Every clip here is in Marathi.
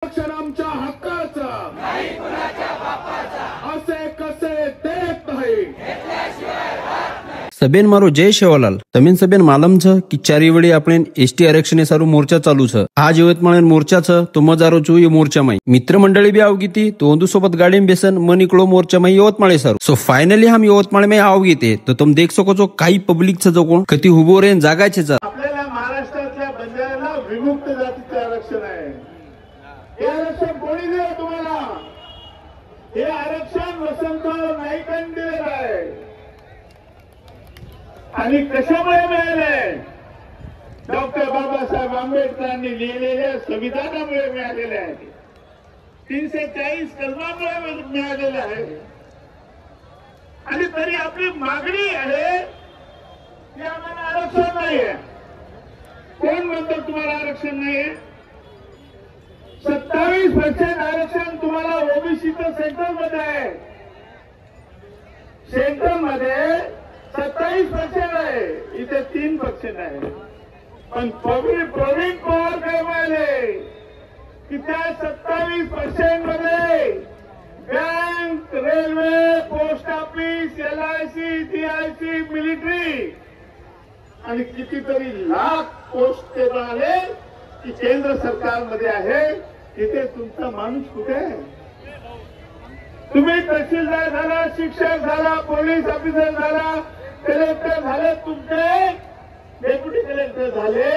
आरक्षण आमच्या हक्काचं नाही, कुणाच्या बापाचं असे कसे देत नाही. સબેન મારો જય શેવાલાલ તમીન સબેન માલમ છે કે ચારી વળી આપણે એસટી આરક્ષણ સારું મોરચા ચાલુ છે. आज यवतमाळ मोर्चा છે તો મજારો છું એ મોરચામાં મિત્ર મંડળી બી આવગી હતી તો ઓંદુ सोबत गाड़ी बेसन मन निकलो मोर्चाમાં यवतमाळ सारू. सो फायनली हम यवतमाळ में आवगी ते तो तुम देख सको છો काही पब्लिक છે जो कोण कधी उभो रे जागा છે. आपल्याला महाराष्ट्रातल्या बंजाऱ्याला विमुक्त जातीचे आरक्षण आहे. हे आरक्षण कोणी दिलं तुम्हाला? हे आरक्षण वसंतराव नाईकांनी दिलेलं आहे. आणि कशामुळे मिळाले? डॉक्टर बाबासाहेब आंबेडकरांनी लिहिलेल्या संविधानामुळे मिळालेले आहे. 340 कलमामुळे मिळालेले आहे. आणि तरी आपली मागणी आहे की आम्हाला आरक्षण नाहीये. कोण म्हणतो तुम्हाला आरक्षण नाहीये? 27% आरक्षण तुम्हाला ओबीसीचं सेंट्रल मध्ये आहे. सेंट्रल मध्ये 27% आहे, इथे 3% आहे. पण प्रवीण पवार काय म्हणाले की त्या 27% मध्ये bank, railway, post office, LIC, DIC, military आणि कितीतरी लाख पोस्ट ते आले की केंद्र सरकारमध्ये आहे. तिथे तुमचा माणूस कुठे आहे? तुम्ही तहसीलदार झाला, शिक्षक झाला, पोलीस ऑफिसर झाला, कलेक्टर झाले, तुमचे डेप्युटी कलेक्टर झाले.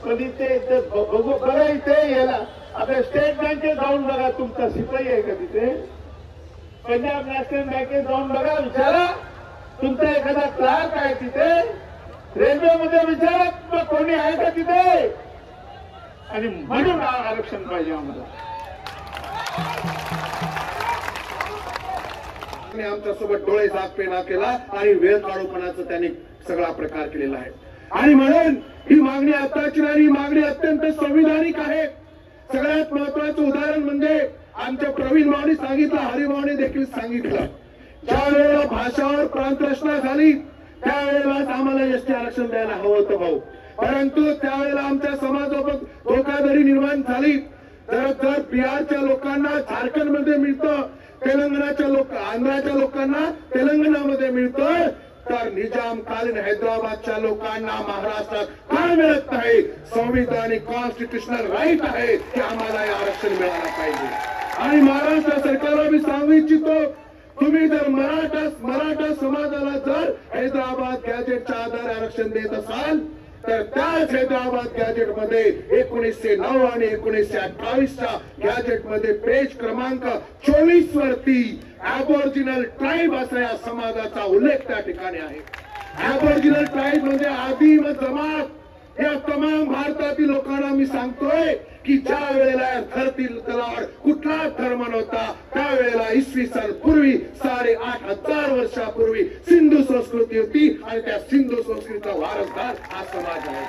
पण इथे बघू बघा, इथे याला आपल्या स्टेट बँकेत जाऊन बघा, तुमचा शिपाई आहे का तिथे? पंजाब नॅशनल बँकेत जाऊन बघा, विचारा तुमचा एखादा क्लार्क आहे तिथे? रेल्वेमध्ये विचारा कोणी आहे का तिथे? आणि म्हणून आरक्षण पाहिजे आम्हाला. आमच्यासोबत डोळे झाकपेना केला आणि वेळ काढूपणाचा त्यांनी सगळा प्रकार केलेला आहे. आणि म्हणून ही मागणी आताची नाही, ही मागणी अत्यंत संविधानिक आहे. सगळ्यात महत्वाचं उदाहरण म्हणजे आमच्या प्रवीण भाऊनी सांगितलं, हरिभाऊने देखील सांगितलं, ज्या वेळेला भाषावर प्रांतरचना झाली त्यावेळेलाच आम्हाला एसटी आरक्षण द्यायला हवं होतं भाऊ. परंतु त्यावेळेला आमच्या समाजावर धोकाधडी निर्माण झाली. जर बिहारच्या लोकांना झारखंडमध्ये मिळतं, तेलंगणाच्या आंध्राच्या लोकांना तेलंगणामध्ये मिळतं, तर निजामकालीन हैदराबादच्या लोकांना महाराष्ट्रात का मिळत नाही? संविधानिक कॉन्स्टिट्युशनल राईट आहे की आम्हाला हे आरक्षण मिळालं पाहिजे. आणि महाराष्ट्र सरकारला मी सांगू इच्छितो, तुम्ही जर मराठा समाजाला जर हैदराबाद गॅजेटच्या आधारे आरक्षण देत असाल तर त्याच हैदराबाद गॅजेटमध्ये 1909 आणि 1928च्या गॅजेटमध्ये पेज क्रमांक 24 वरती ॲबॉरिजिनल ट्राईब असा या समाजाचा उल्लेख त्या ठिकाणी आहे. ॲबॉरिजिनल ट्राईब म्हणजे आदिम जमात. या तमाम भारतातील लोकांना मी सांगतोय की ज्या वेळेला धरती तलावर कुठला धर्म नव्हता त्यावेळेला इसवी सन पूर्वी 8,500 वर्षापूर्वी सिंधू संस्कृती होती आणि त्या सिंधू संस्कृतीचा वारसदार हा समाज आहे.